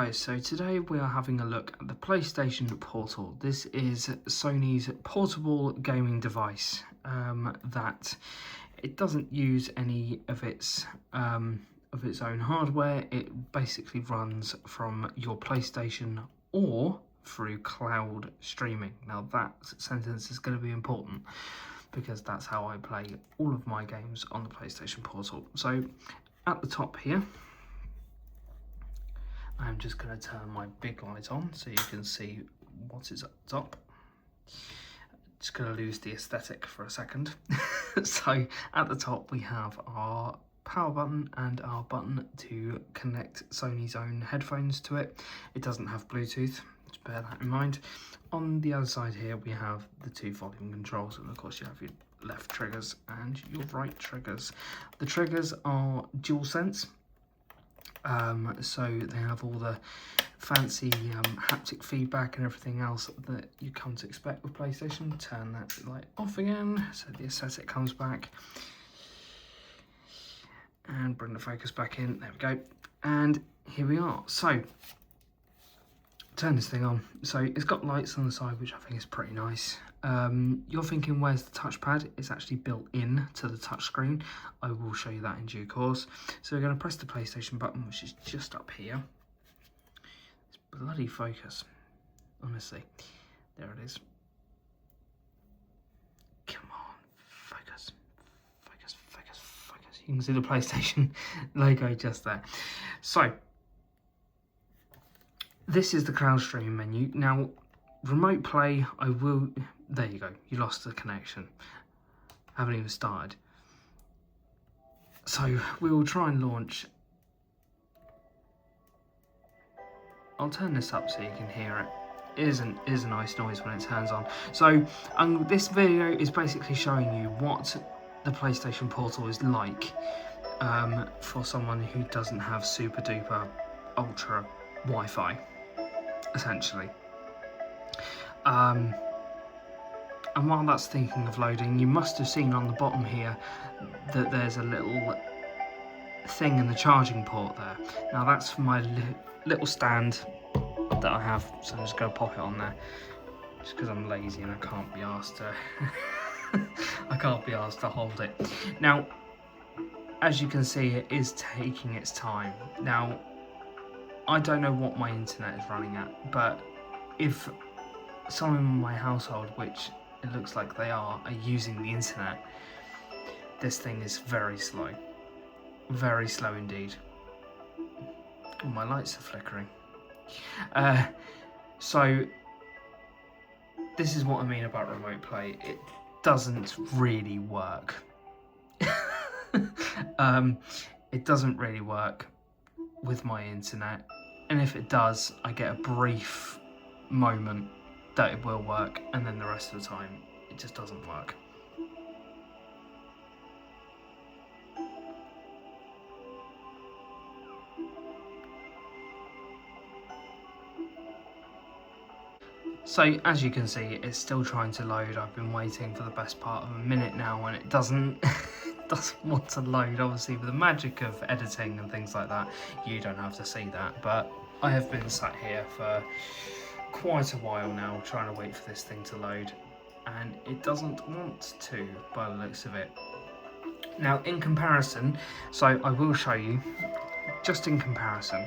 guys, so today we are having a look at the PlayStation Portal. This is Sony's portable gaming device that it doesn't use any of its own hardware. It basically runs from your PlayStation or through cloud streaming. Now that sentence is going to be important because that's how I play all of my games on the PlayStation Portal. So at the top here, I'm just going to turn my big light on so you can see what is up top. Just going to lose the aesthetic for a second. So at the top we have our power button and our button to connect Sony's own headphones to it. It doesn't have Bluetooth, just bear that in mind. On the other side here we have the two volume controls, and of course you have your left triggers and your right triggers. The triggers are DualSense. So they have all the fancy haptic feedback and everything else that you come to expect with PlayStation. Turn that light off again so the aesthetic comes back. And bring the focus back in. There we go. And here we are. So, turn this thing on. So it's got lights on the side, which I think is pretty nice. You're thinking, where's the touchpad? It's actually built in to the touchscreen. I will show you that in due course. So we're going to press the PlayStation button, which is just up here. It's bloody focus, honestly. There it is. Come on, focus, focus, focus, focus. You can see the PlayStation logo just there. So, this is the cloud stream menu. Now, remote play, there you go, you lost the connection. Haven't even started. So we will try and launch. I'll turn this up so you can hear it. It is a nice noise when it turns on. So this video is basically showing you what the PlayStation Portal is like for someone who doesn't have super duper ultra Wi-Fi, essentially. And while that's thinking of loading, you must have seen on the bottom here that there's a little thing in the charging port there. Now that's for my little stand that I have, so I'm just going to pop it on there, just because I'm lazy and I can't be asked to hold it. Now, as you can see, it is taking its time. Now, I don't know what my internet is running at, but if someone in my household, which it looks like they are using the internet, this thing is very slow indeed. Oh, my lights are flickering. So this is what I mean about remote play. It doesn't really work. It doesn't really work with my internet, and if it does, I get a brief moment that it will work, and then the rest of the time it just doesn't work. So as you can see, it's still trying to load. I've been waiting for the best part of a minute now and it doesn't want to load. Obviously with the magic of editing and things like that, you don't have to see that, but I have been sat here for quite a while now trying to wait for this thing to load, and it doesn't want to by the looks of it. Now in comparison, so I will show you just in comparison.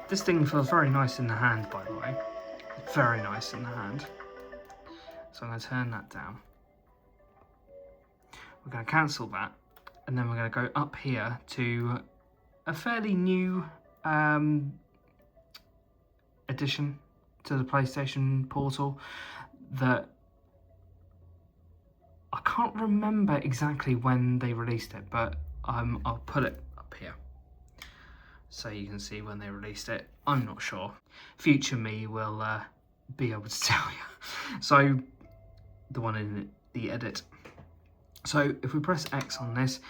This thing feels very nice in the hand, by the way, very nice in the hand. So I'm going to turn that down. We're going to cancel that, and then we're going to go up here to a fairly new addition to the PlayStation Portal that I can't remember exactly when they released it, but I'll put it up here so you can see when they released it. I'm not sure. Future me will be able to tell you. So the one in the edit. So if we press X on this,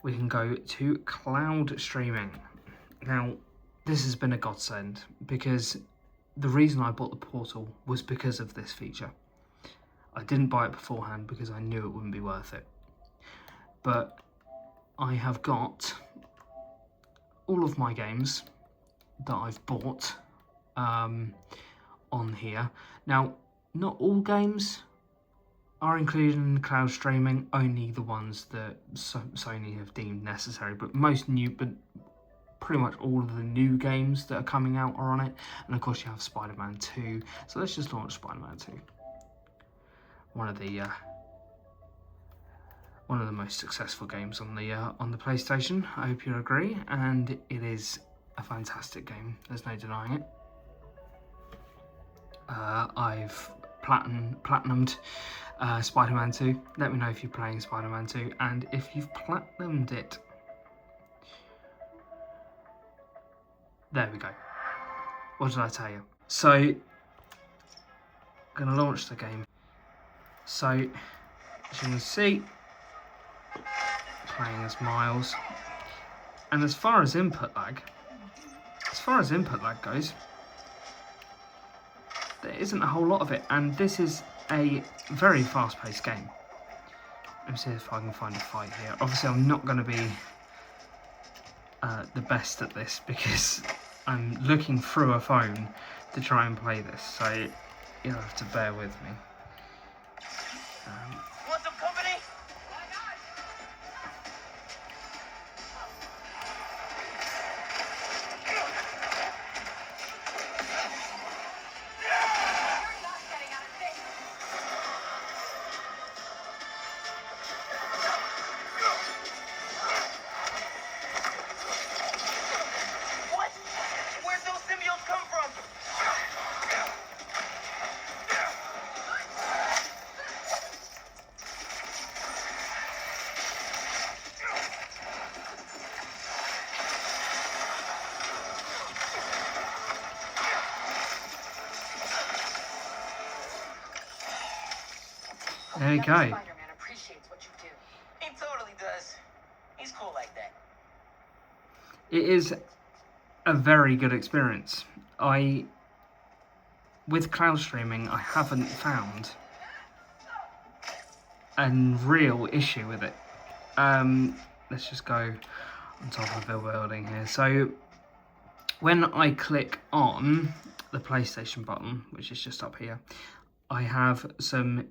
we can go to cloud streaming. Now, this has been a godsend because the reason I bought the Portal was because of this feature. I didn't buy it beforehand because I knew it wouldn't be worth it. But I have got all of my games that I've bought on here. Now, not all games are included in the cloud streaming, only the ones that Sony have deemed necessary, but pretty much all of the new games that are coming out are on it. And of course you have Spider-Man 2, so let's just launch Spider-Man 2. One of the most successful games on the PlayStation. I hope you agree, and it is a fantastic game. There's no denying it. I've platinumed Spider-Man 2. Let me know if you're playing Spider-Man 2, and if you've platinumed it. There we go. What did I tell you? So, I'm gonna launch the game. So, as you can see, playing as Miles. And as far as input lag goes, there isn't a whole lot of it, and this is a very fast-paced game. Let me see if I can find a fight here. Obviously, I'm not going to be the best at this because I'm looking through a phone to try and play this, so you'll have to bear with me. Want some company? What? Where'd those symbiotes come from? There you go. Spider-Man appreciates what you do. He totally does. He's cool like that. It is a very good experience. With cloud streaming, I haven't found a real issue with it. Let's just go on top of the building here. So when I click on the PlayStation button, which is just up here, I have some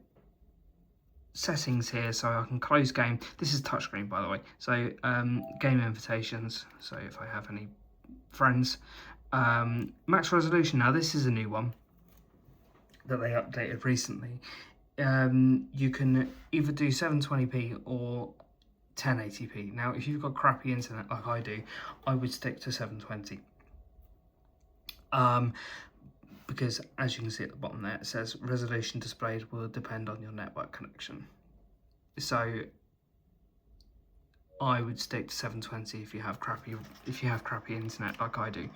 settings here, so I can close game. This is touchscreen, by the way. So game invitations, so if I have any friends. Max resolution, now this is a new one that they updated recently. You can either do 720p or 1080p. Now if you've got crappy internet like I do, I would stick to 720. Because as you can see at the bottom there, it says resolution displayed will depend on your network connection. So I would stick to 720 if you have crappy internet like I do.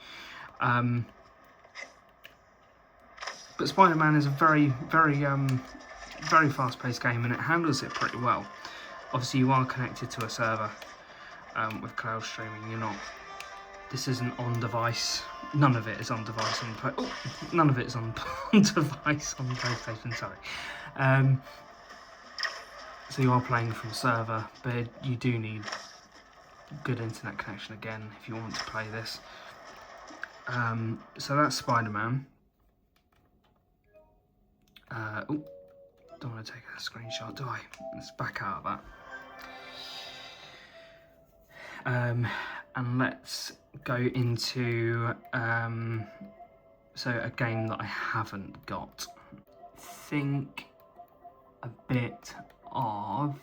But Spider-Man is a very fast-paced game, and it handles it pretty well. Obviously, you are connected to a server with cloud streaming. You're not. This isn't on device. None of it is on device none of it is on device on PlayStation. Sorry. So you are playing from a server, but you do need good internet connection again if you want to play this. So that's Spider-Man. Don't want to take a screenshot, do I? Let's back out of that. And let's go into so a game that I haven't got. Think a bit of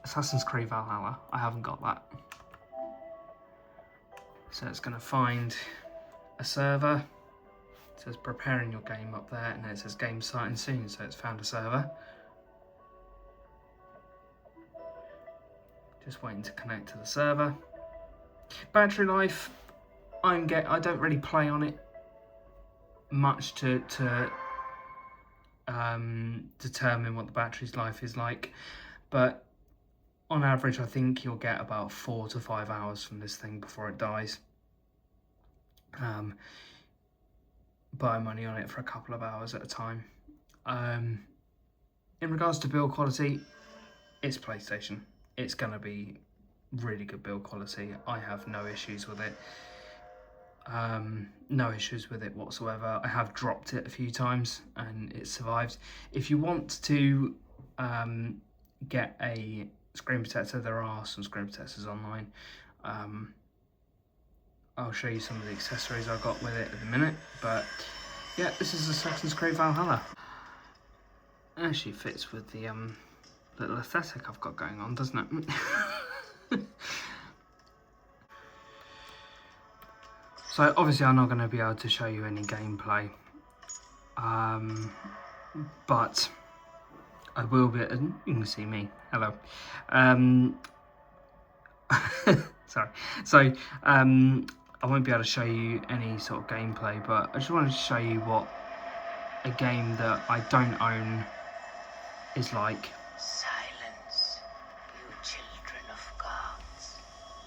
Assassin's Creed Valhalla. I haven't got that. So it's going to find a server. It says preparing your game up there, and then it says game starting soon, so it's found a server. Just waiting to connect to the server. Battery life, I don't really play on it much to determine what the battery's life is like, but on average I think you'll get about 4 to 5 hours from this thing before it dies. But I'm only on it for a couple of hours at a time. In regards to build quality, it's PlayStation. It's going to be really good build quality. I have no issues with it. No issues with it whatsoever. I have dropped it a few times and it survives. If you want to get a screen protector, there are some screen protectors online. I'll show you some of the accessories I got with it at the minute, but yeah, this is Assassin's Creed Valhalla. It actually fits with the little aesthetic I've got going on, doesn't it? So obviously I'm not going to be able to show you any gameplay, but I will be. You can see me. Hello. Sorry. So I won't be able to show you any sort of gameplay, but I just wanted to show you what a game that I don't own is like. Silence, you children of gods.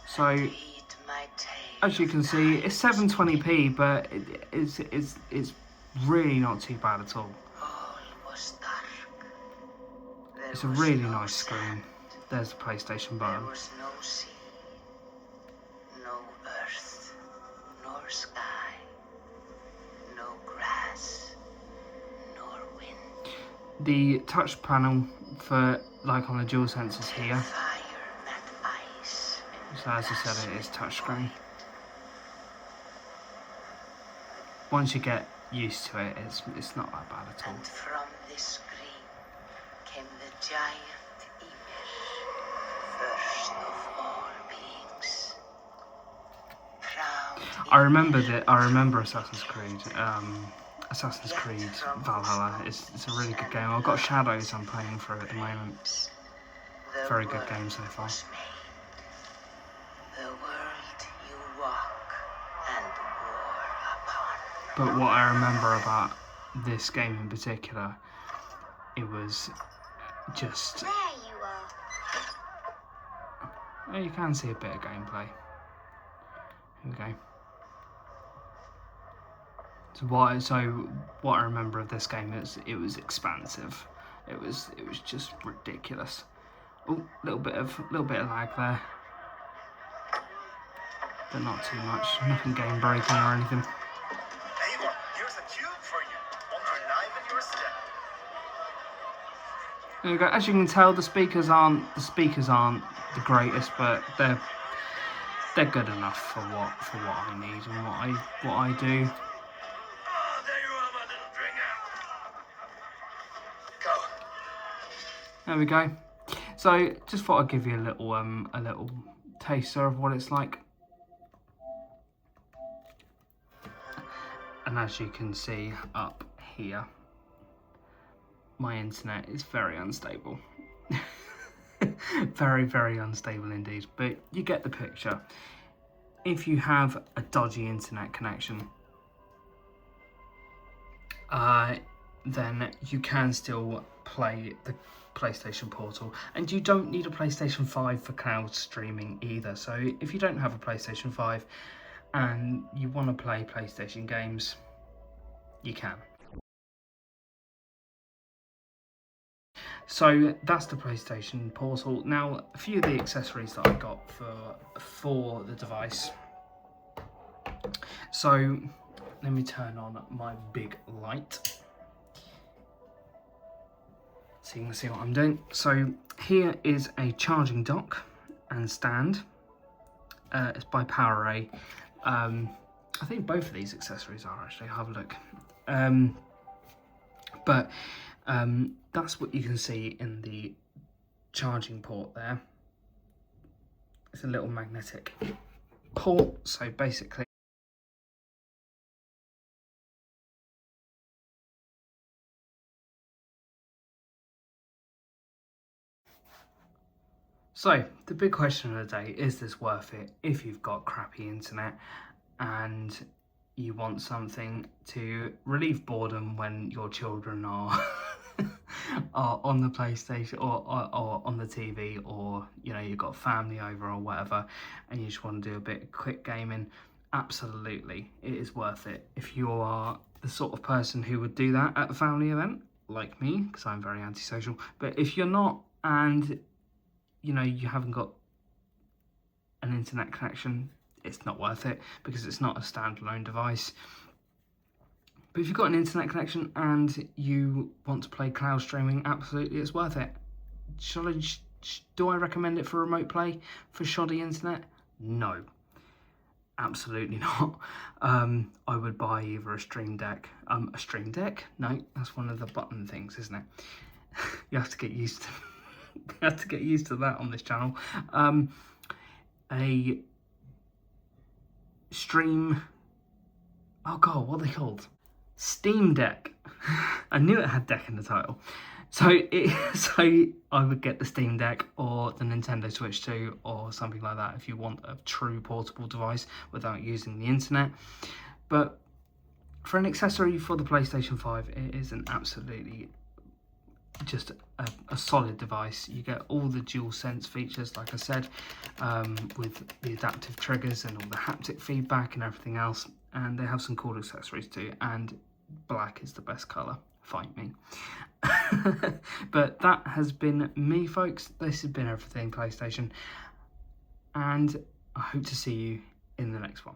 So Heed my tale. as you can see, it's 720p, but it's really not too bad at all. All was dark. There It's a was really no nice sand. screen. There's the PlayStation There button. was no sea, no earth, nor sky, no grass, nor wind. The touch panel for like on the DualSense is here. Fire, not ice. So as I said, it is touchscreen. Once you get used to it, it's not that bad at all. And from this screen came the giant Ymir, first of all beings. Proud I remember Assassin's Creed. Assassin's Creed Valhalla. It's a really good game. I've got Shadows I'm playing through at the moment. the Very good world game so far. was made. The world you walk and war upon. But what I remember about this game in particular, it was just. There you are. You can see a bit of gameplay. Here we go. So what I remember of this game is it was expansive. It was just ridiculous. Oh, little bit of lag there, but not too much. Nothing game breaking or anything. Eivor, here's a tube for you. Want your knife in your step. There you go. As you can tell, the speakers aren't the greatest, but they're good enough for what I need and what I do. Oh, there you are, my little dringer. Go. There we go. So just thought I'd give you a little taster of what it's like. And as you can see up here, my internet is very unstable. Very, very unstable indeed, but you get the picture. If you have a dodgy internet connection, then you can still play the PlayStation Portal, and you don't need a PlayStation 5 for cloud streaming either. So if you don't have a PlayStation 5 and you want to play PlayStation games, you can. So that's the PlayStation Portal. Now, a few of the accessories that I got for the device. So let me turn on my big light so you can see what I'm doing. So here is a charging dock and stand. It's by PowerA. I think both of these accessories are actually. I'll have a look. But that's what you can see in the charging port there. It's a little magnetic port, so basically so the big question of the day, is this worth it if you've got crappy internet and you want something to relieve boredom when your children are are on the PlayStation or on the TV, or you know, you've got family over or whatever and you just want to do a bit of quick gaming? Absolutely, it is worth it if you are the sort of person who would do that at a family event like me, because I'm very antisocial. But if you're not, and you know, you haven't got an internet connection, it's not worth it because it's not a standalone device. But if you've got an internet connection and you want to play cloud streaming, absolutely it's worth it. Do I recommend it for remote play for shoddy internet? No, absolutely not. I would buy either a Stream Deck. A Stream Deck? No, that's one of the button things, isn't it? You have to get used to. You have to get used to that on this channel. A stream. Oh god, what are they called? Steam Deck. I knew it had deck in the title. So I would get the Steam Deck or the Nintendo Switch 2 or something like that if you want a true portable device without using the internet. But for an accessory for the PlayStation 5, it is an absolutely just a solid device. You get all the dual sense features, like I said, with the adaptive triggers and all the haptic feedback and everything else. And they have some cool accessories too. And black is the best colour. Fight me. But that has been me, folks. This has been everything PlayStation. And I hope to see you in the next one.